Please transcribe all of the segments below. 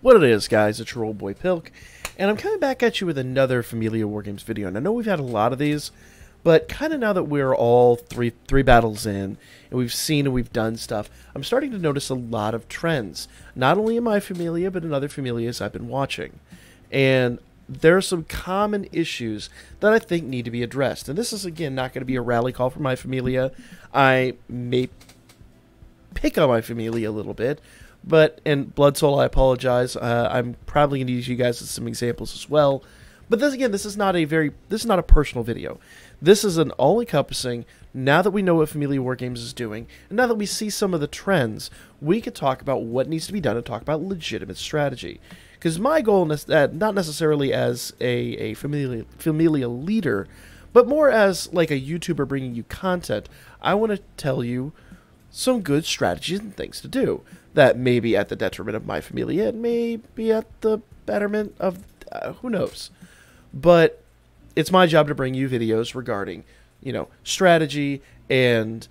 What it is, guys, it's your old boy Pilk, and I'm coming back at you with another Familia Wargames video. And I know we've had a lot of these, but kind of now that we're all three battles in, and we've seen and we've done stuff, I'm starting to notice a lot of trends, not only in my Familia, but in other Familias I've been watching. And there are some common issues that I think need to be addressed. And this is, again, not going to be a rally call for my Familia. I may pick on my Familia a little bit, but, and Blood Soul, I apologize. I'm probably going to use you guys as some examples as well. But this, again, this is not a personal video. This is an all-encompassing, now that we know what Familia Wargames is doing, and now that we see some of the trends, we could talk about what needs to be done and talk about legitimate strategy. Because my goal is that, not necessarily as a Familia leader, but more as like a YouTuber bringing you content, I want to tell you some good strategies and things to do that may be at the detriment of my Familia, and may be at the betterment of, who knows. But it's my job to bring you videos regarding, you know, strategy and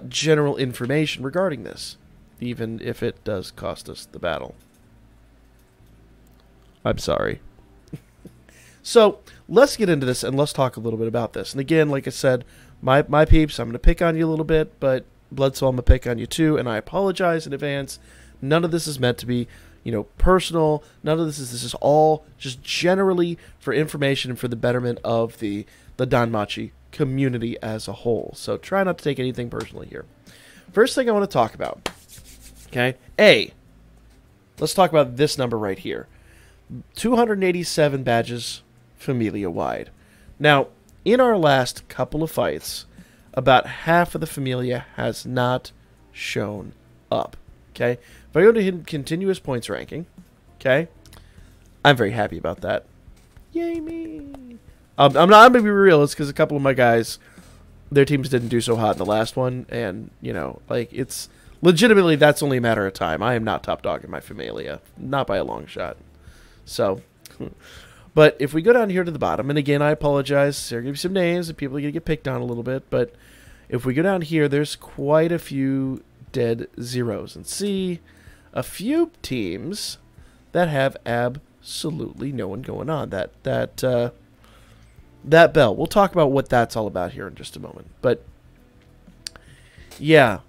general information regarding this, even if it does cost us the battle. I'm sorry. So let's get into this and let's talk a little bit about this. And again, like I said, my peeps, I'm going to pick on you a little bit, but Blood Soul, I'm going to pick on you too, and I apologize in advance. None of this is meant to be, you know, personal. None of this is all just generally for information and for the betterment of the Danmachi community as a whole. So try not to take anything personally here. First thing I want to talk about, okay? Let's talk about this number right here. 287 badges Familia-wide. Now, in our last couple of fights, about half of the Familia has not shown up, okay? If I go to continuous points ranking, okay, I'm very happy about that. Yay me! I'm going to be real, it's because a couple of my guys, their teams didn't do so hot in the last one, and, you know, like, it's, legitimately, that's only a matter of time. I am not top dog in my Familia, not by a long shot. So, but if we go down here to the bottom, and again, I apologize, there are going to be some names, and people are going to get picked on a little bit, but if we go down here, there's quite a few dead zeros, and see a few teams that have absolutely no one going on. That bell. We'll talk about what that's all about here in just a moment. But yeah,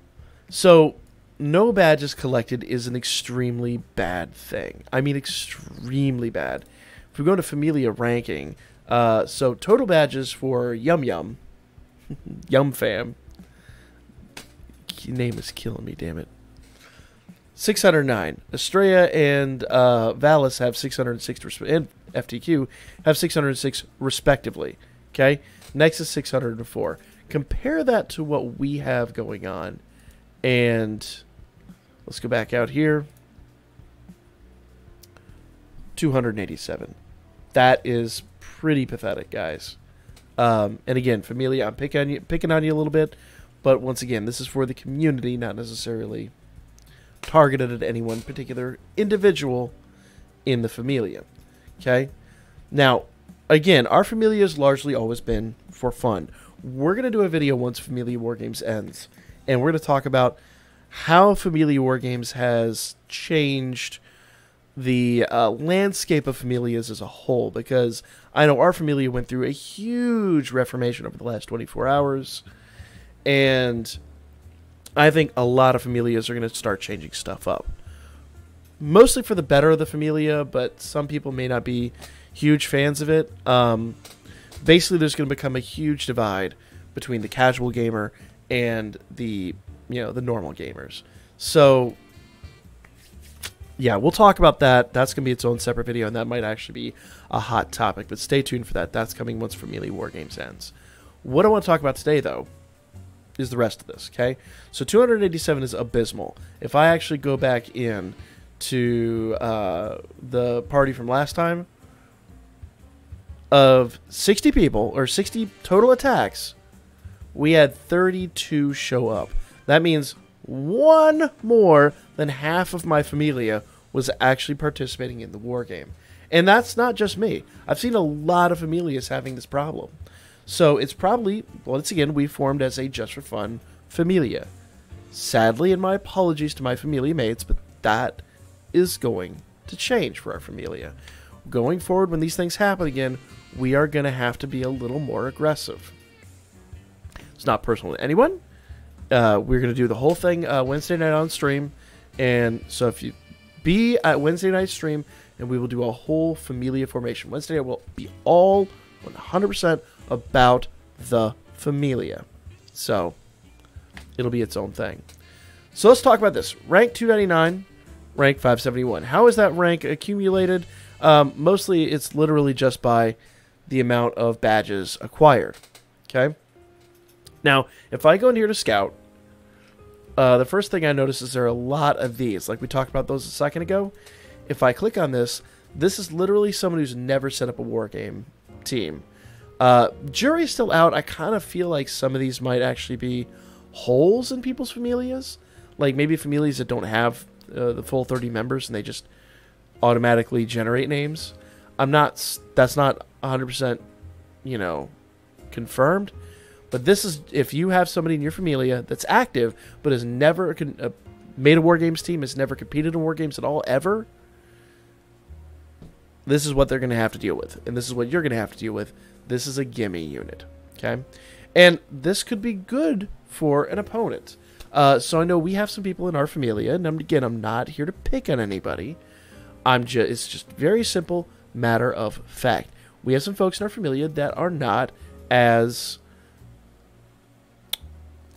so no badges collected is an extremely bad thing. I mean, extremely bad. If we go to Familia ranking, so total badges for Yum Yum, Yum Fam. Name is killing me, damn it. 609. Estrella and Valis have 606, and FTQ have 606 respectively. Okay, next is 604. Compare that to what we have going on, and let's go back out here. 287. That is pretty pathetic, guys. And again, Familia, I'm picking on you a little bit, but once again, this is for the community, not necessarily targeted at any one particular individual in the Familia. Okay? Now, again, our Familia has largely always been for fun. We're going to do a video once Familia Wargames ends, and we're going to talk about how Familia Wargames has changed the landscape of Familias as a whole, because I know our Familia went through a huge reformation over the last 24 hours, and I think a lot of Familias are going to start changing stuff up. Mostly for the better of the Familia, but some people may not be huge fans of it. Basically, there's going to become a huge divide between the casual gamer and the, you know, the normal gamers. So yeah, we'll talk about that. That's going to be its own separate video, and that might actually be a hot topic, but stay tuned for that. That's coming once Familia Wargames ends. What I want to talk about today, though, is the rest of this, okay? So 287 is abysmal. If I actually go back in to the party from last time, of 60 people, or 60 total attacks, we had 32 show up. That means one more than half of my Familia was actually participating in the war game. And that's not just me. I've seen a lot of Familias having this problem. So it's probably, once again, we formed as a just for fun Familia. Sadly, and my apologies to my Familia mates, but that is going to change for our Familia. Going forward, when these things happen again, we are going to have to be a little more aggressive. It's not personal to anyone. We're going to do the whole thing Wednesday night on stream. And so if you be at Wednesday night stream, and we will do a whole Familia formation. Wednesday night will be all 100% about the Familia. So it'll be its own thing. So let's talk about this. Rank 299, rank 571. How is that rank accumulated? Mostly it's literally just by the amount of badges acquired. Okay? Now, if I go in here to Scout, the first thing I notice is there are a lot of these. Like we talked about those a second ago. If I click on this, this is literally someone who's never set up a war game team. Jury's still out. I kind of feel like some of these might actually be holes in people's familias. Like maybe familias that don't have the full 30 members and they just automatically generate names. That's not 100%, you know, confirmed. But this is, if you have somebody in your familia that's active, but has never made a war games team, has never competed in war games at all, ever, this is what they're going to have to deal with. And this is what you're going to have to deal with. This is a gimme unit. Okay? And this could be good for an opponent. So I know we have some people in our familia, and again, I'm not here to pick on anybody. It's just very simple matter of fact. We have some folks in our familia that are not as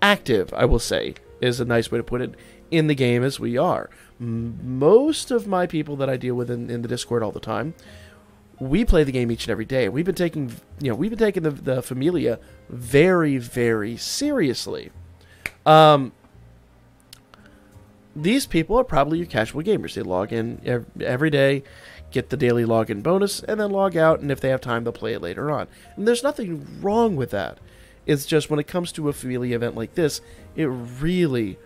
active, I will say, is a nice way to put it, in the game as we are. Most of my people that I deal with in the Discord all the time, we play the game each and every day. We've been taking, the Familia very, very seriously. These people are probably your casual gamers. They log in every day, get the daily login bonus, and then log out, and if they have time, they'll play it later on. And there's nothing wrong with that. It's just when it comes to a Familia event like this, it really,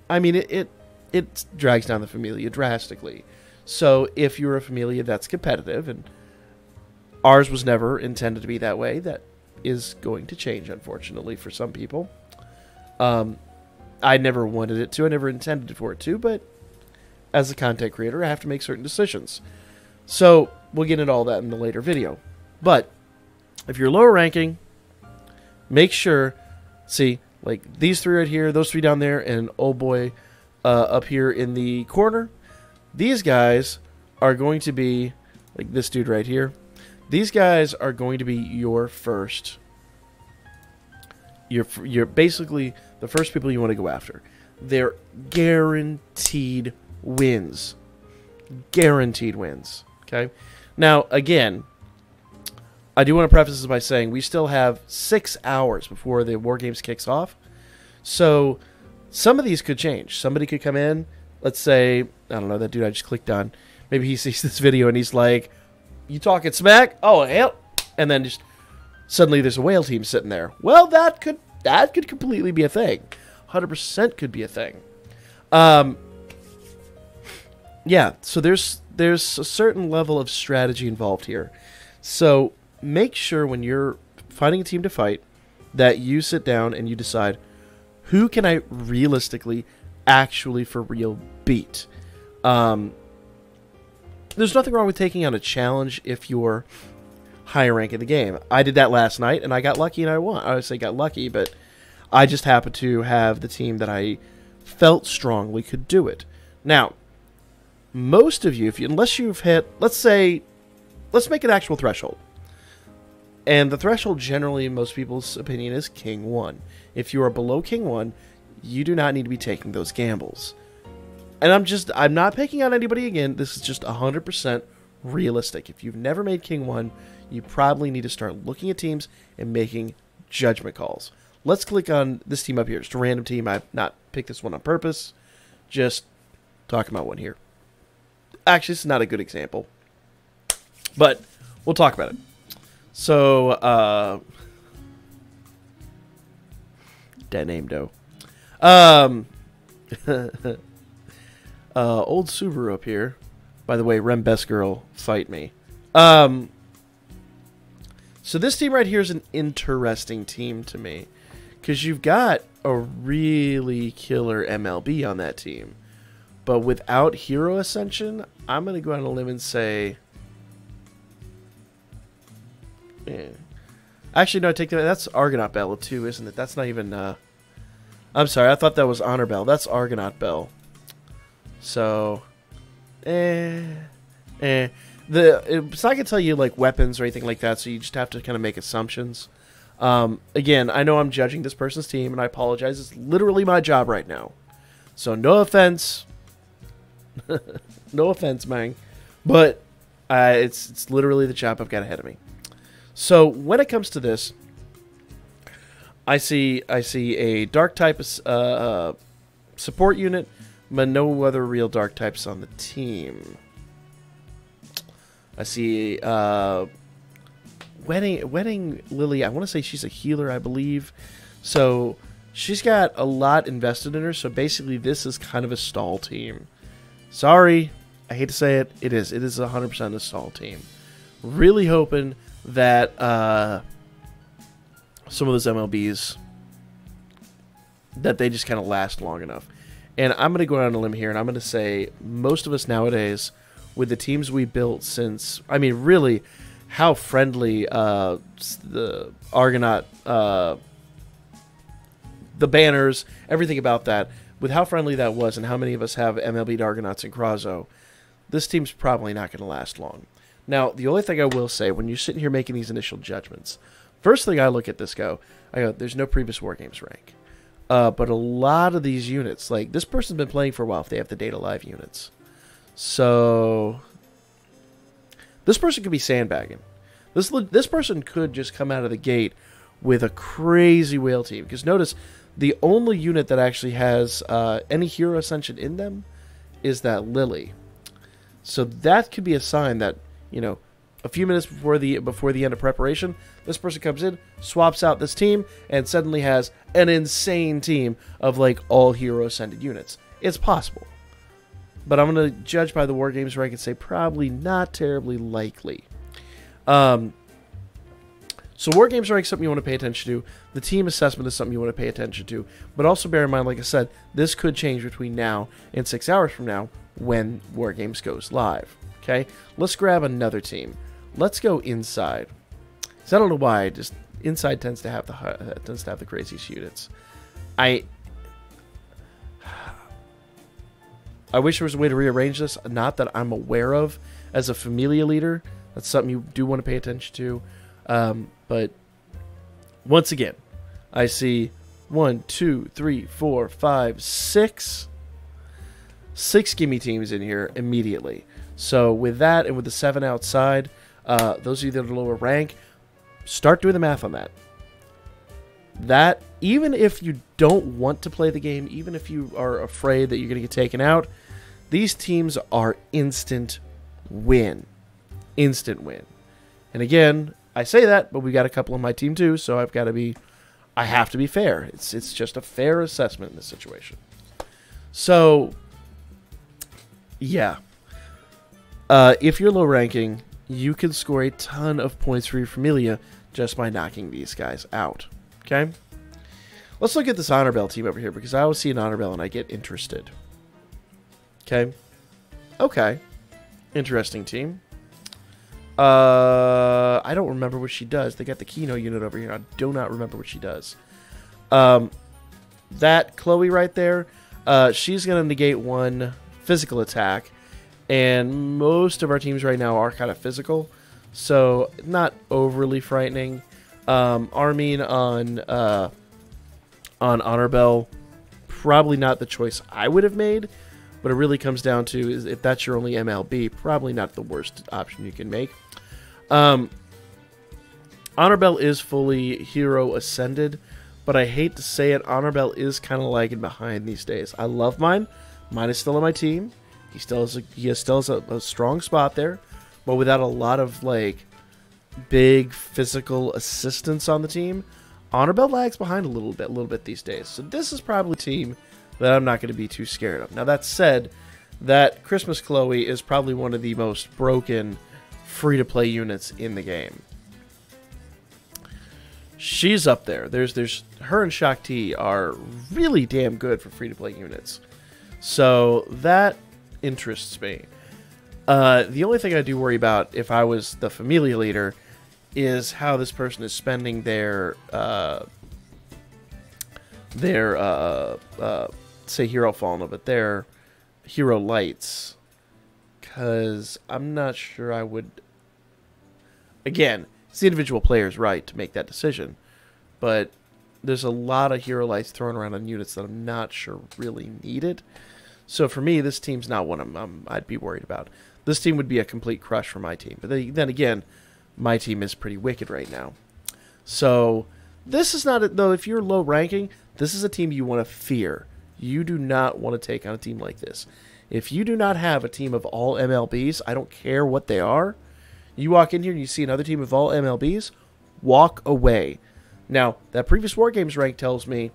I mean, it drags down the Familia drastically. So if you're a Familia that's competitive, and ours was never intended to be that way, that is going to change, unfortunately, for some people. I never wanted it to. I never intended for it to, but as a content creator, I have to make certain decisions. So we'll get into all that in the later video. But if you're lower ranking, make sure, see, like these three right here, those three down there, and old boy up here in the corner, these guys are going to be, like this dude right here, these guys are going to be your first, you're basically the first people you want to go after. They're guaranteed wins. Guaranteed wins. Okay? Now, again, I do want to preface this by saying we still have 6 hours before the War Games kicks off. So some of these could change. Somebody could come in, let's say, I don't know, that dude I just clicked on. Maybe he sees this video and he's like, you talking smack? Oh, hell. And then just suddenly there's a whale team sitting there. Well, that could completely be a thing. 100% could be a thing. Yeah, so there's a certain level of strategy involved here. So make sure when you're finding a team to fight that you sit down and you decide, who can I realistically, actually for real beat? There's nothing wrong with taking on a challenge if you're higher rank in the game. I did that last night and I got lucky and I won. I would say got lucky, but I just happened to have the team that I felt strongly could do it. Now, most of you, unless you've hit, let's make an actual threshold. And the threshold generally, in most people's opinion, is King 1. If you are below King 1, you do not need to be taking those gambles. And I'm not picking on anybody again. This is just 100% realistic. If you've never made King 1, you probably need to start looking at teams and making judgment calls. Let's click on this team up here. Just a random team. I've not picked this one on purpose. Just talking about one here. Actually, this is not a good example, but we'll talk about it. So, Danmemo. Old Subaru up here. By the way, Rem Best Girl, fight me. So this team right here is an interesting team to me, because you've got a really killer MLB on that team. But without Hero Ascension, I'm going to go on a limb and say... Actually, no, take that. That's Argonaut Bell, too, isn't it? That's not even... I'm sorry, I thought that was Honor Bell. That's Argonaut Bell. So... It's not going to tell you, like, weapons or anything like that, so you just have to kind of make assumptions. Again, I know I'm judging this person's team, and I apologize. It's literally my job right now. So, no offense... no offense, man, but it's literally the job I've got ahead of me. So when it comes to this, I see a dark type support unit, but no other real dark types on the team. I see Wedding Lily. I want to say she's a healer, I believe. So she's got a lot invested in her. So basically, this is kind of a stall team. Sorry, I hate to say it. It is 100% a stall team. Really hoping that some of those MLBs, that they just kind of last long enough. And I'm going to go out on a limb here, and I'm going to say most of us nowadays, with the teams we built since, I mean, really, how friendly the Argonaut, the banners, everything about that, with how friendly that was and how many of us have MLB Argonauts and Krazo, this team's probably not going to last long. Now, the only thing I will say, when you're sitting here making these initial judgments, first thing I look at this I go, there's no previous Wargames rank. But a lot of these units, like, this person's been playing for a while if they have the Data Live units. So, this person could be sandbagging. This person could just come out of the gate with a crazy whale team. Because notice, the only unit that actually has any Hero Ascension in them is that Lily. So that could be a sign that, you know, a few minutes before the end of preparation, this person comes in, swaps out this team, and suddenly has an insane team of, like, all Hero Ascended units. It's possible. But I'm going to judge by the Wargames rank and say probably not terribly likely. So Wargames rank is something you want to pay attention to. The team assessment is something you want to pay attention to. But also bear in mind, like I said, this could change between now and 6 hours from now when Wargames goes live. Okay? Let's grab another team. Let's go inside. Because I don't know why, just inside tends to have the craziest units. I wish there was a way to rearrange this, not that I'm aware of as a Familia leader. That's something you do want to pay attention to. But once again, I see 1, 2, 3, 4, 5, 6 gimme teams in here immediately. So with that and with the 7 outside, those of you that are lower rank, start doing the math on that. That, even if you don't want to play the game, even if you are afraid that you're going to get taken out, these teams are instant win. Instant win. And again, I say that, but we got a couple on my team too, so I have to be fair. It's just a fair assessment in this situation. So, yeah. If you're low ranking, you can score a ton of points for your Familia just by knocking these guys out. Okay? Let's look at this Honor Bell team over here, because I always see an Honor Bell and I get interested. Okay? Okay. Interesting team. I don't remember what she does. They got the Kino unit over here. I do not remember what she does. That Chloe right there, she's going to negate 1 physical attack. And most of our teams right now are kind of physical, so not overly frightening. Armin on Honor Bell, probably not the choice I would have made, but it really comes down to, is if that's your only MLB, probably not the worst option you can make. Honor Bell is fully Hero Ascended, but I hate to say it, Honor Bell is kind of lagging behind these days. I love mine. Mine is still on my team. He still has a strong spot there, but without a lot of, like, big physical assistance on the team, Honor Bell lags behind a little bit these days. So this is probably a team that I'm not going to be too scared of. Now, that said, that Christmas Chloe is probably one of the most broken free-to-play units in the game. She's up there. There's her and Shakti are really damn good for free-to-play units. So that interests me. The only thing I do worry about if I was the Familia leader is how this person is spending their say hero fallen, but their hero lights, because I'm not sure I would. Again, it's the individual player's right to make that decision, but there's a lot of hero lights thrown around on units that I'm not sure really needed. So for me, this team's not one I'd be worried about. This team would be a complete crush for my team. But then again, my team is pretty wicked right now. So this is not, though, if you're low ranking, this is a team you want to fear. You do not want to take on a team like this. If you do not have a team of all MLBs, I don't care what they are, you walk in here and you see another team of all MLBs, walk away. Now, that previous War Games rank tells me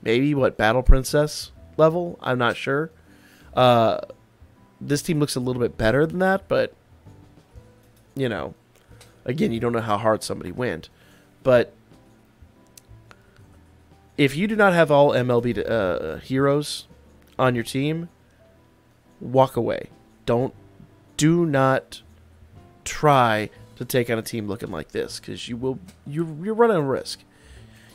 maybe, what, Battle Princess level? I'm not sure. This team looks a little bit better than that, but, you know, again, you don't know how hard somebody went. But if you do not have all MLB heroes on your team, walk away. Do not try to take on a team looking like this, because you're running a risk.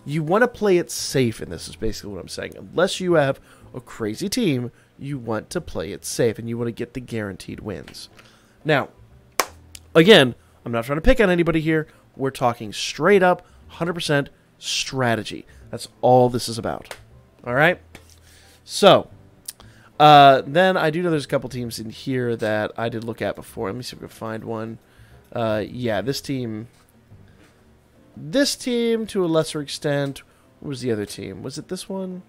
You want to play it safe, and this is basically what I'm saying. Unless you have a crazy team, you want to play it safe, and you want to get the guaranteed wins. Now, again, I'm not trying to pick on anybody here. We're talking straight up 100% strategy. That's all this is about. All right? So, then I do know there's a couple teams in here that I did look at before. Let me see if we can find one. Yeah, this team to a lesser extent. What was the other team? Was it this one?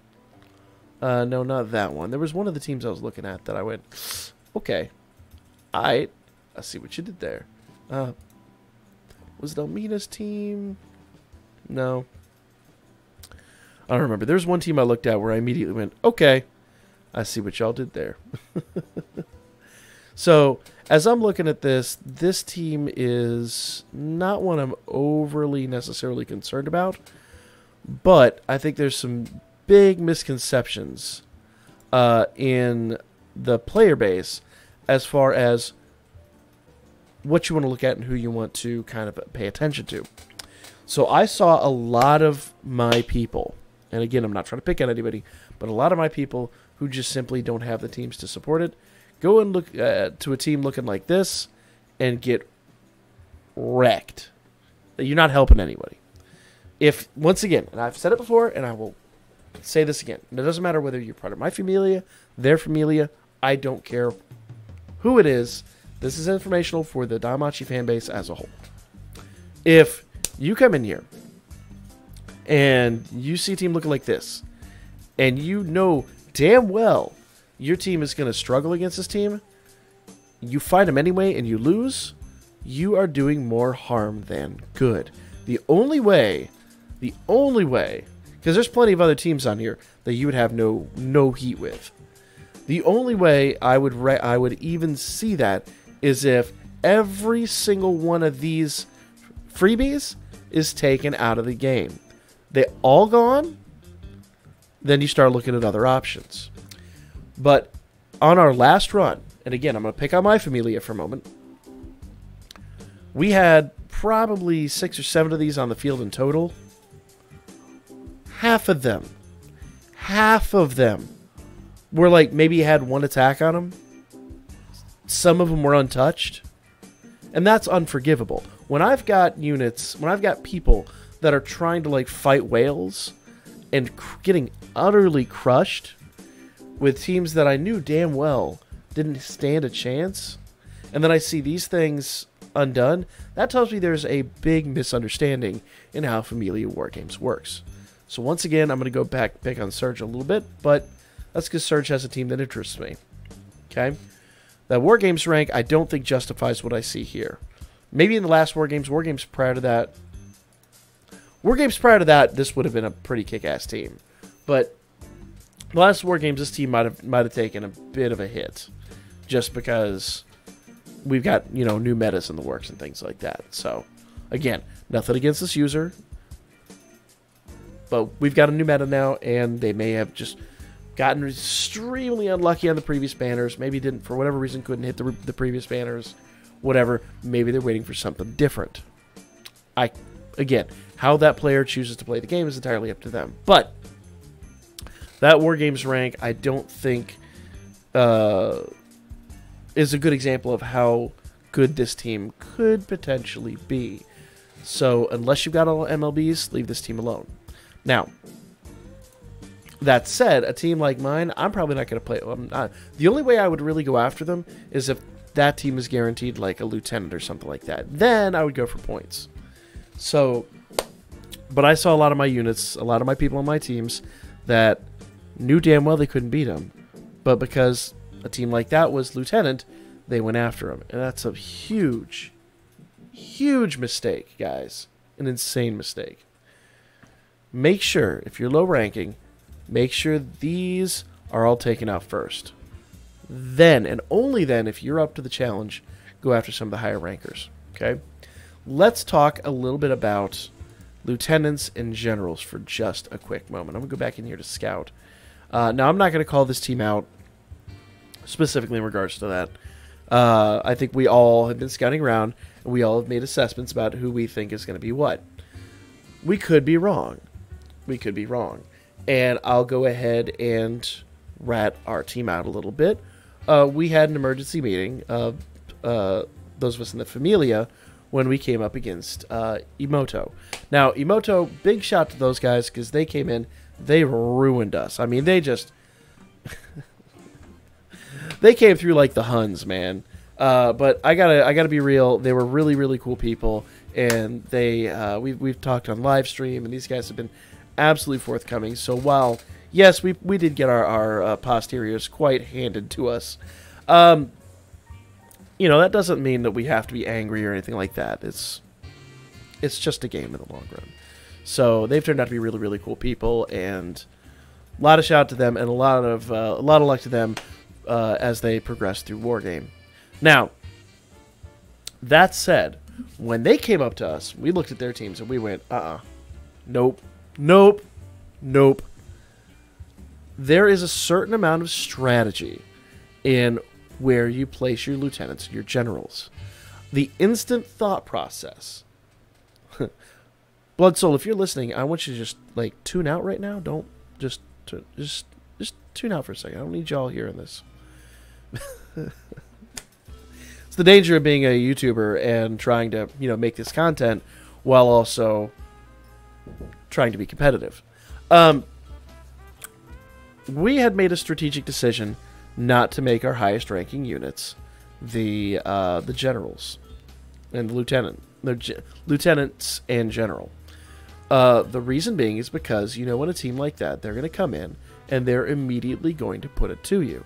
No, not that one. There was one of the teams I was looking at that I went, okay, I see what you did there. Was it Elmina's team? No. I don't remember. There's one team I looked at where I immediately went, okay, I see what y'all did there. So, as I'm looking at this team is not one I'm overly necessarily concerned about, but I think there's some big misconceptions in the player base as far as what you want to look at and who you want to kind of pay attention to. So I saw a lot of my people, and again, I'm not trying to pick on anybody, but a lot of my people who just simply don't have the teams to support it, go and look to a team looking like this and get wrecked. You're not helping anybody. If, once again, and I've said it before, and I will say this again, and it doesn't matter whether you're part of my familia, their familia, I don't care who it is. This is informational for the Danmachi fan base as a whole. If you come in here and you see a team looking like this, and you know damn well your team is going to struggle against this team, you fight them anyway and you lose, you are doing more harm than good. The only way, because there's plenty of other teams on here that you would have no heat with. The only way I would even see that is if every single one of these freebies is taken out of the game. They all gone, then you start looking at other options. But on our last run, and again, I'm going to pick on my Familia for a moment, we had probably 6 or 7 of these on the field in total. Half of them were like, maybe had one attack on them. Some of them were untouched. And that's unforgivable. When I've got people that are trying to like fight whales and getting utterly crushed with teams that I knew damn well didn't stand a chance, and then I see these things undone, that tells me there's a big misunderstanding in how Familia Wargames works. So once again, I'm going to go back pick on Surge a little bit, but that's because Surge has a team that interests me. Okay? That Wargames rank, I don't think justifies what I see here. Maybe in the last Wargames prior to that, this would have been a pretty kick-ass team. But the last Wargames, this team might have taken a bit of a hit, just because we've got new metas in the works and things like that. So again, nothing against this user, but we've got a new meta now, and they may have just gotten extremely unlucky on the previous banners, maybe didn't, for whatever reason, couldn't hit the previous banners, whatever. Maybe they're waiting for something different. Again, how that player chooses to play the game is entirely up to them. But that War Games rank, I don't think is a good example of how good this team could potentially be. So unless you've got all MLBs, leave this team alone. Now, that said, a team like mine, I'm probably not going to play. The only way I would really go after them is if that team is guaranteed like a lieutenant or something like that. Then I would go for points. So, but I saw a lot of my units, a lot of my people on my teams that knew damn well they couldn't beat them. But because a team like that was lieutenant, they went after him. And that's a huge, huge mistake, guys. An insane mistake. Make sure, if you're low ranking, make sure these are all taken out first. Then, and only then, if you're up to the challenge, go after some of the higher rankers. Okay? Let's talk a little bit about lieutenants and generals for just a quick moment. I'm going to go back in here to scout. Now, I'm not going to call this team out specifically in regards to that. I think we all have been scouting around, and we all have made assessments about who we think is going to be what. We could be wrong. We could be wrong. And I'll go ahead and rat our team out a little bit. We had an emergency meeting, those of us in the Familia, when we came up against Emoto. Now, Emoto, big shout to those guys, because they came in, they ruined us. I mean, they just... they came through like the Huns, man. But I gotta be real. They were really, really cool people, and they we've talked on live stream, and these guys have been absolutely forthcoming. So while yes, we did get our posteriors quite handed to us, you know, that doesn't mean that we have to be angry or anything like that. It's just a game in the long run. So they've turned out to be really, really cool people, and a lot of shout out to them, and a lot of luck to them as they progress through Wargame. Now, that said, when they came up to us, we looked at their teams and we went, nope, nope, nope. There is a certain amount of strategy in where you place your lieutenants and your generals. The instant thought process. Blood Soul, if you're listening, I want you to just like tune out right now. Don't just tune out for a second. I don't need y'all hearing this. It's the danger of being a YouTuber and trying to, you know, make this content while also trying to be competitive. We had made a strategic decision not to make our highest ranking units the generals and the lieutenants and general. The reason being is because, you know, in a team like that, they're going to come in and they're immediately going to put it to you.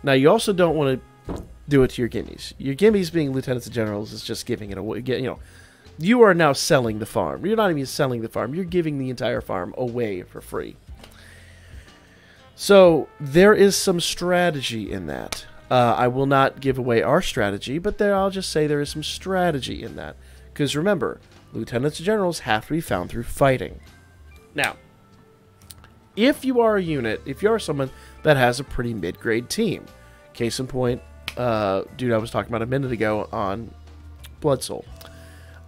Now, you also don't want to do it to your gimmies. Your gimmies being lieutenants and generals is just giving it away. You know, you are now selling the farm. You're not even selling the farm. You're giving the entire farm away for free. So there is some strategy in that. I will not give away our strategy, but I'll just say there is some strategy in that. Because remember, lieutenants and generals have to be found through fighting. Now, if you are a unit, if you are someone that has a pretty mid-grade team, case in point, dude I was talking about a minute ago on Blood Soul.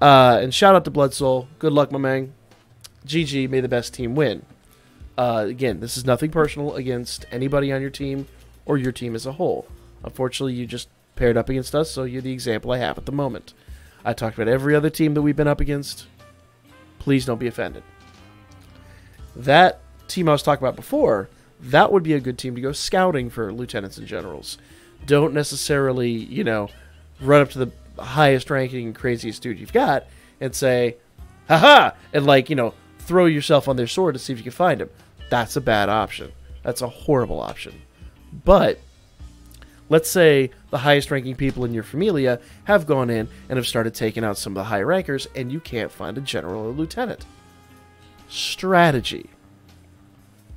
And shout out to Blood Soul. Good luck, my man. GG, may the best team win. Again, this is nothing personal against anybody on your team or your team as a whole. Unfortunately, you just paired up against us, so you're the example I have at the moment. I talked about every other team that we've been up against. Please don't be offended. That team I was talking about before, that would be a good team to go scouting for lieutenants and generals. Don't necessarily, you know, run up to the highest ranking, craziest dude you've got and say, haha, and like, you know, throw yourself on their sword to see if you can find him. That's a bad option. That's a horrible option. But let's say the highest ranking people in your Familia have gone in and have started taking out some of the high rankers, and you can't find a general or lieutenant. Strategy.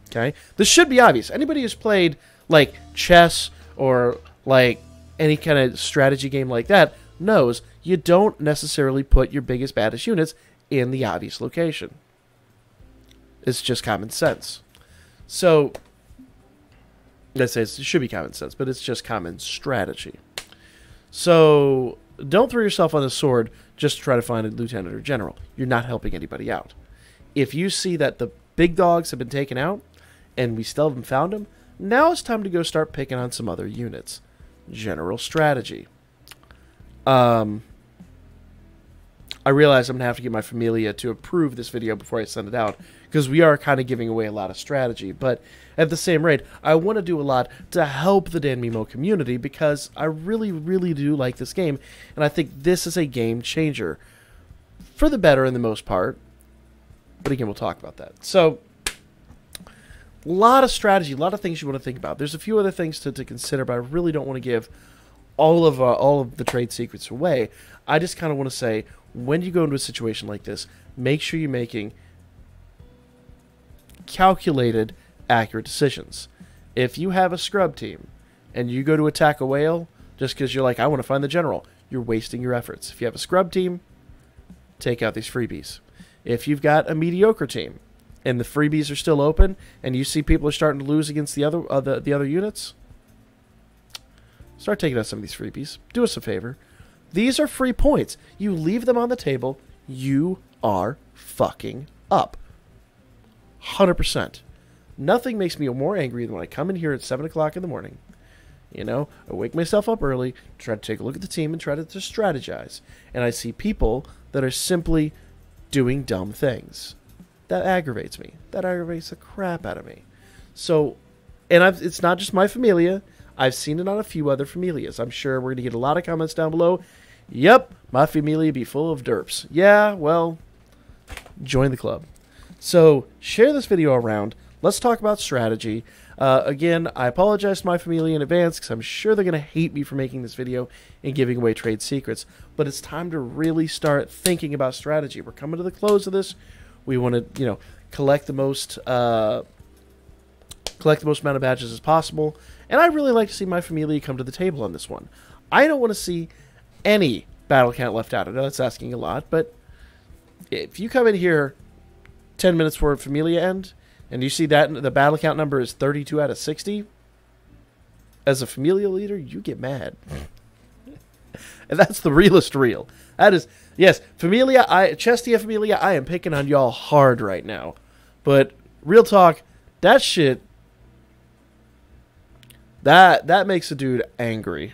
Okay? This should be obvious. Anybody who's played like chess or like any kind of strategy game like that knows you don't necessarily put your biggest, baddest units in the obvious location. It's just common sense. So, let's say it should be common sense, but it's just common strategy. So, don't throw yourself on the sword just to try to find a lieutenant or general. You're not helping anybody out. If you see that the big dogs have been taken out and we still haven't found them, now it's time to go start picking on some other units. General strategy. I realize I'm going to have to get my Familia to approve this video before I send it out, because we are kind of giving away a lot of strategy. But at the same rate, I want to do a lot to help the Danmemo community, because I really, really do like this game, and I think this is a game changer. For the better in the most part. But again, we'll talk about that. So, a lot of strategy, a lot of things you want to think about. There's a few other things to consider, but I really don't want to give all of the trade secrets away. I just kind of want to say, when you go into a situation like this, make sure you're making calculated, accurate decisions. If you have a scrub team and you go to attack a whale just because you're like, I want to find the general, you're wasting your efforts. If you have a scrub team, take out these freebies. If you've got a mediocre team and the freebies are still open and you see people are starting to lose against the other units, start taking out some of these freebies. Do us a favor. These are free points. You leave them on the table, you are fucking up. 100%. Nothing makes me more angry than when I come in here at 7 o'clock in the morning. You know, I wake myself up early, try to take a look at the team and try to strategize. And I see people that are simply doing dumb things. That aggravates me. That aggravates the crap out of me. So, and it's not just my Familia. I've seen it on a few other Familias. I'm sure we're going to get a lot of comments down below. Yep, my Familia be full of derps. Yeah, well, join the club. So, share this video around. Let's talk about strategy. Again, I apologize to my Familia in advance because I'm sure they're going to hate me for making this video and giving away trade secrets. But it's time to really start thinking about strategy. We're coming to the close of this. We want to, collect the most amount of badges as possible. And I'd really like to see my Familia come to the table on this one. I don't want to see any battle count left out. I know that's asking a lot, but if you come in here 10 minutes before Familia end, and you see that the battle count number is 32 out of 60, as a Familia leader, you get mad. And that's the realest real. That is, yes, Familia, Chestia Familia, I am picking on y'all hard right now. But real talk, that shit, that makes a dude angry.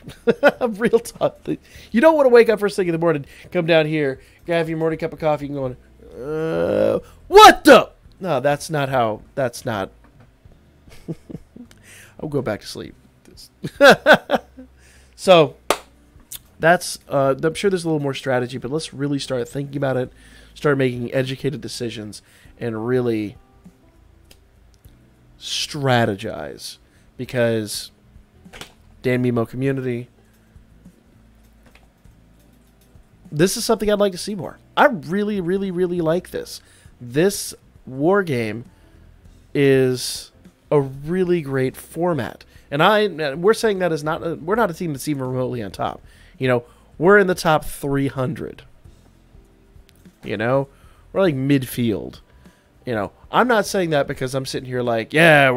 Real talk. You don't want to wake up first thing in the morning, come down here, grab your morning cup of coffee, and going, what the? No, that's not how. That's not. I'll go back to sleep. So, that's. I'm sure there's a little more strategy, but let's really start thinking about it, start making educated decisions, and really strategize. Because Danmemo community, this is something I'd like to see more. I really, really, really like this. This war game is a really great format, and we're saying that is not we're not a team that's even remotely on top. We're in the top 300. We're like midfield. I'm not saying that because I'm sitting here like, yeah,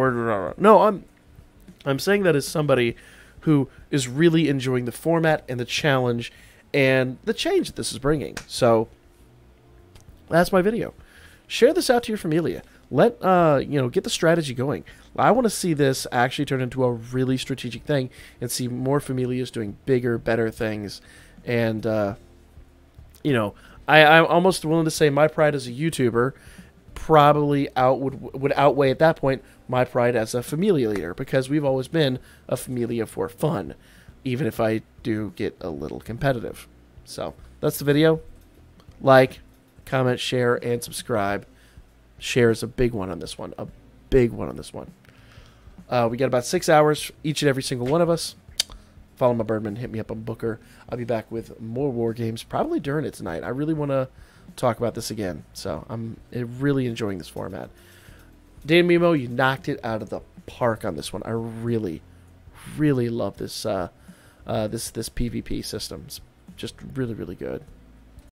no, I'm saying that as somebody who is really enjoying the format and the challenge and the change that this is bringing. So that's my video. Share this out to your Familia. Let get the strategy going. I want to see this actually turn into a really strategic thing and see more Familias doing bigger, better things. And I'm almost willing to say my pride as a YouTuber probably would outweigh at that point my pride as a Familia leader, because we've always been a Familia for fun, even if I do get a little competitive. So that's the video. Like, comment, share, and subscribe. Share is a big one on this one. A big one on this one. We got about 6 hours, each and every single one of us. Follow my Birdman. Hit me up on Booker. I'll be back with more war games, probably during it tonight. I really want to talk about this again. So I'm really enjoying this format. Danmemo, you knocked it out of the park on this one. I really, really love this this PvP system. It's just really, really good.